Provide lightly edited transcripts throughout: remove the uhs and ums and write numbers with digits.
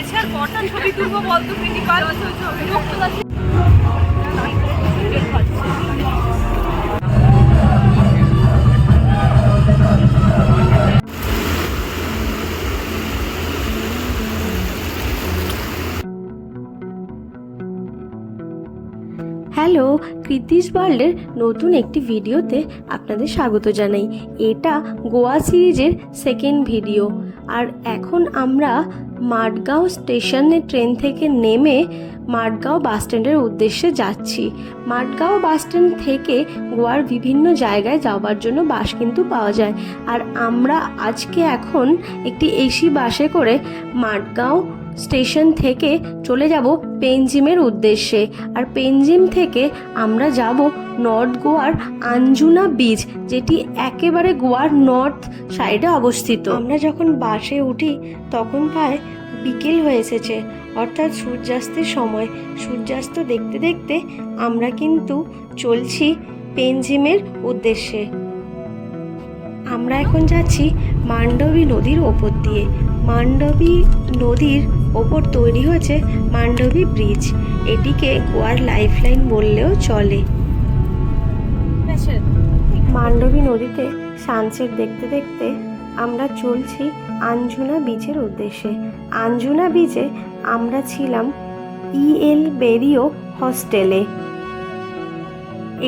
হয়েছে আর কটা ছবি তুলবো বলতো প্রিন্সিপাল বিরক্ত লাগছে। হ্যালো, কৃতিশ ওয়ার্ল্ডের নতুন একটি ভিডিওতে আপনাদের স্বাগত জানাই। এটা গোয়া সিরিজের সেকেন্ড ভিডিও। আর এখন আমরা মাডগাঁও স্টেশনে ট্রেন থেকে নেমে মাডগাঁও বাসস্ট্যান্ডের উদ্দেশ্যে যাচ্ছি। মাডগাঁও বাসস্ট্যান্ড থেকে গোয়ার বিভিন্ন জায়গায় যাওয়ার জন্য বাস কিন্তু পাওয়া যায়। আর আমরা আজকে এখন একটি এসি বাসে করে মাডগাঁও স্টেশন থেকে চলে যাব পেনজিমের উদ্দেশ্যে। আর পেনজিম থেকে আমরা যাব নর্থ গোয়ার আঞ্জুনা বিচ, যেটি একেবারে গোয়ার নর্থ সাইডে অবস্থিত। আমরা যখন বাসে উঠি তখন প্রায় বিকেল হয়ে এসেছে, অর্থাৎ সূর্যাস্তের সময়। সূর্যাস্ত দেখতে দেখতে আমরা কিন্তু চলছি পেনজিমের উদ্দেশ্যে। আমরা এখন যাচ্ছি মান্ডবী নদীর ওপর দিয়ে। মান্ডবী নদীর ওপর তৈরি হয়েছে মান্ডবী ব্রিজ। এটিকে গোয়ার লাইফলাইন বললেও চলে। মান্ডবী নদীতে সানসেট দেখতে দেখতে আমরা চলছি আঞ্জুনা বিচের উদ্দেশ্যে। আঞ্জুনা বিচে আমরা ছিলাম ইএল বেরিও হস্টেলে।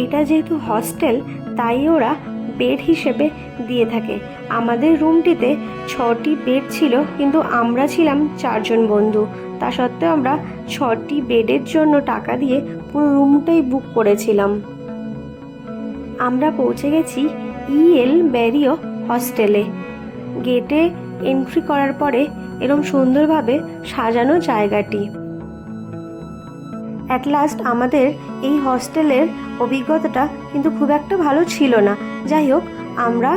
এটা যেহেতু হস্টেল, তাই ওরা বেড হিসেবে দিয়ে থাকে। আমাদের রুমটিতে 6টি বেড ছিল, কিন্তু আমরা ছিলাম 4 জন বন্ধু। তা সত্ত্বেও আমরা 6টি বেডের জন্য টাকা দিয়ে পুরো রুমটাই বুক করেছিলাম। আমরা পৌঁছে গেছি ইএল বেরিও হস্টেলে। গেটে এন্ট্রি করার পরে এরকম সুন্দরভাবে সাজানো জায়গাটি। অ্যাট লাস্ট আমাদের এই হস্টেলের অভিজ্ঞতাটা কিন্তু খুব একটা ভালো ছিল না। যাই হোক, আমরা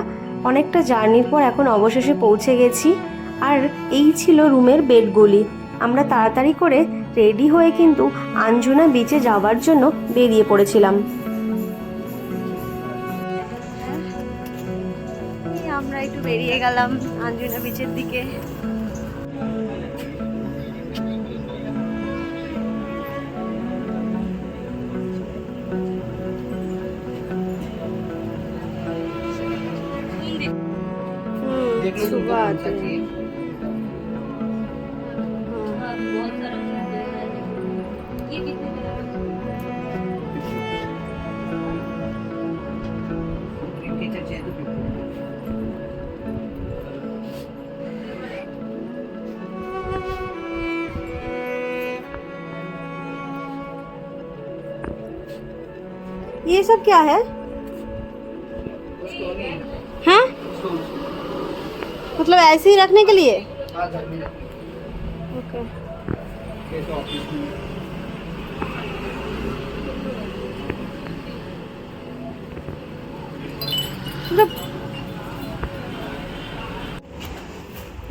অনেকটা জার্নির পর এখন অবশেষে পৌঁছে গেছি। আর এই ছিল রুমের বেডগুলি। আমরা তাড়াতাড়ি করে রেডি হয়ে কিন্তু আঞ্জুনা বিচে যাওয়ার জন্য বেরিয়ে পড়েছিলাম। আমরা একটু বেরিয়ে গেলাম আঞ্জুনা বিচের দিকে। सुबह आते हैं। ये सब क्या है? हैं? मतलब ऐसे ही रखने के लिए? ओके।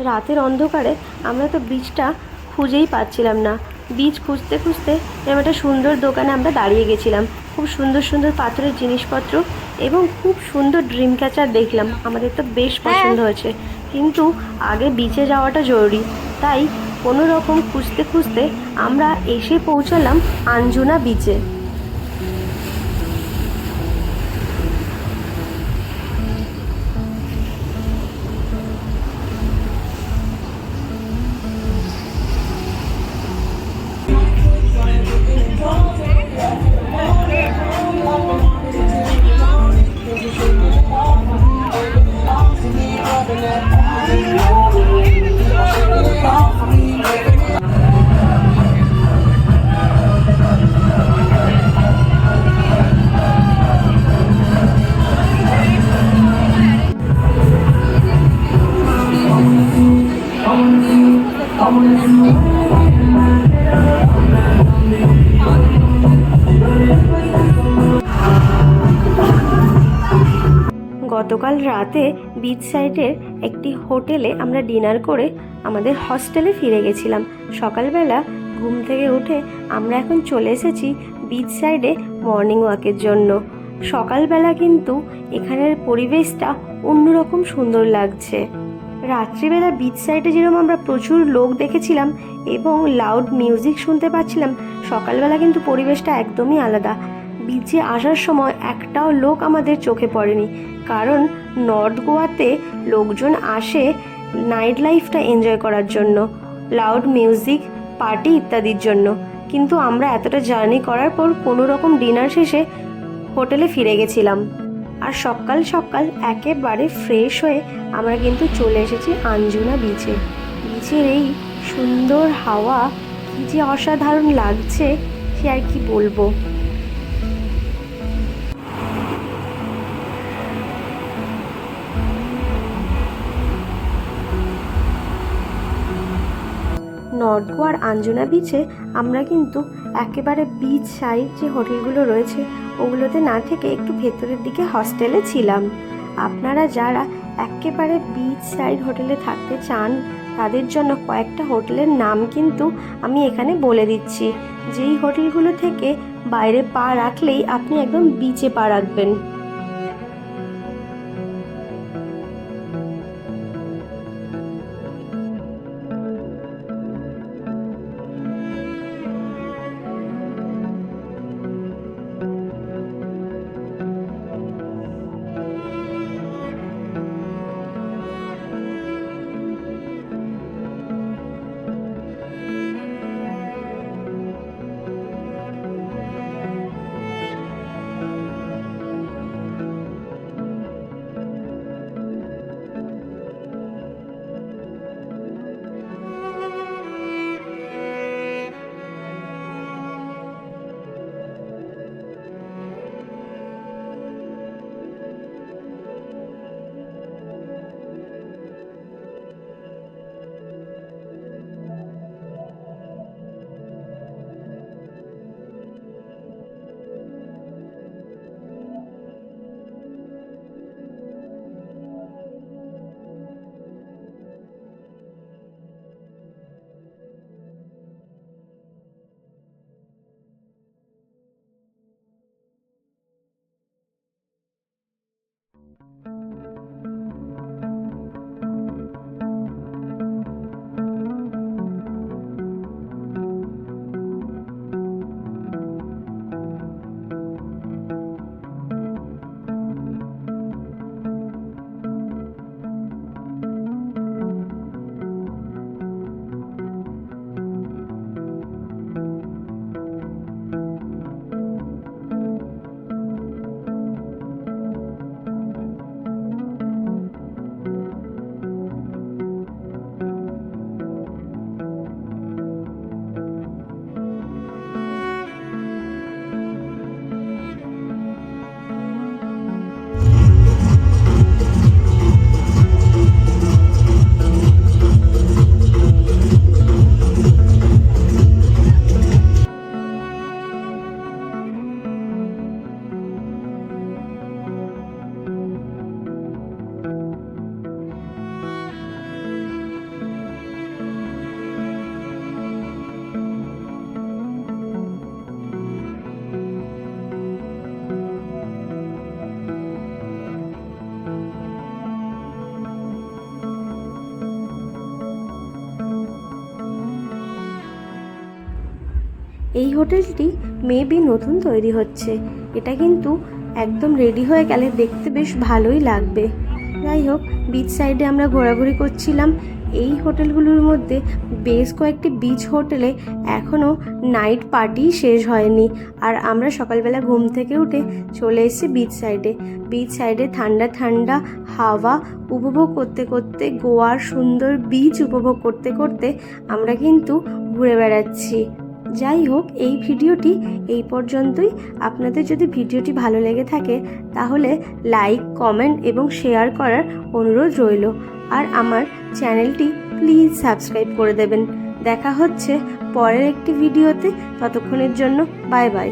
রাতের অন্ধকারে আমরা তো বীজটা খুঁজেই পাচ্ছিলাম না। বীজ খুঁজতে খুঁজতে এরকম একটা সুন্দর দোকানে আমরা দাঁড়িয়ে গেছিলাম। খুব সুন্দর সুন্দর পাথরের জিনিসপত্র এবং খুব সুন্দর ড্রিম ক্যাচার দেখলাম। আমাদের তো বেশ পছন্দ হয়েছে, কিন্তু আগে বিচে যাওয়াটা জরুরি। তাই কোনো রকম খুঁজতে খুঁজতে আমরা এসে পৌঁছালাম আঞ্জুনা বিচে। গতকাল রাতে বিচ সাইডের একটি হোটেলে আমরা ডিনার করে আমাদের হস্টেলে ফিরে গেছিলাম। সকালবেলা ঘুম থেকে উঠে আমরা এখন চলে এসেছি বিচ সাইডে মর্নিং ওয়াকের জন্য। সকালবেলা কিন্তু এখানের পরিবেশটা অন্যরকম সুন্দর লাগছে। রাত্রিবেলা বিচ সাইডে যেরকম আমরা প্রচুর লোক দেখেছিলাম এবং লাউড মিউজিক শুনতে পাচ্ছিলাম, সকালবেলা কিন্তু পরিবেশটা একদমই আলাদা। বিচে আসার সময় একটাও লোক আমাদের চোখে পড়েনি, কারণ নর্থ গোয়াতে লোকজন আসে নাইট লাইফটা এনজয় করার জন্য, লাউড মিউজিক, পার্টি ইত্যাদির জন্য। কিন্তু আমরা এতটা জার্নি করার পর কোনো রকম ডিনার শেষে হোটেলে ফিরে গেছিলাম। আর সকাল সকাল একেবারে ফ্রেশ হয়ে আমরা কিন্তু চলে এসেছি আঞ্জুনা বিচে। বিচের এই সুন্দর হাওয়া কী যে অসাধারণ লাগছে সে আর কি বলবো। নর্থ গোয়ার আঞ্জুনা বিচে আমরা কিন্তু একেবারে বিচ সাইড যে হোটেলগুলো রয়েছে ওগুলোতে না থেকে একটু ভেতরের দিকে হস্টেলে ছিলাম। আপনারা যারা একেবারে বিচ সাইড হোটেলে থাকতে চান তাদের জন্য কয়েকটা হোটেলের নাম কিন্তু আমি এখানে বলে দিচ্ছি, যেই হোটেলগুলো থেকে বাইরে পা রাখলেই আপনি একদম বিচে পা রাখবেন। এই হোটেলটি মেবি নতুন তৈরি হচ্ছে, এটা কিন্তু একদম রেডি হয়ে গেলে দেখতে বেশ ভালোই লাগবে। যাই হোক, বিচ সাইডে আমরা ঘোরাঘুরি করছিলাম। এই হোটেলগুলোর মধ্যে বেশ কয়েকটি বিচ হোটেলে এখনও নাইট পার্টি শেষ হয়নি, আর আমরা সকালবেলা ঘুম থেকে উঠে চলে এসেছি বিচ সাইডে। বিচ সাইডে ঠান্ডা ঠান্ডা হাওয়া উপভোগ করতে করতে, গোয়ার সুন্দর বিচ উপভোগ করতে করতে আমরা কিন্তু ঘুরে বেড়াচ্ছি। যাই হোক, এই ভিডিওটি এই পর্যন্তই। আপনাদের যদি ভিডিওটি ভালো লেগে থাকে তাহলে লাইক, কমেন্ট এবং শেয়ার করার অনুরোধ রইল। আর আমার চ্যানেলটি প্লিজ সাবস্ক্রাইব করে দেবেন। দেখা হচ্ছে পরের একটি ভিডিওতে। ততক্ষণের জন্য বাই বাই।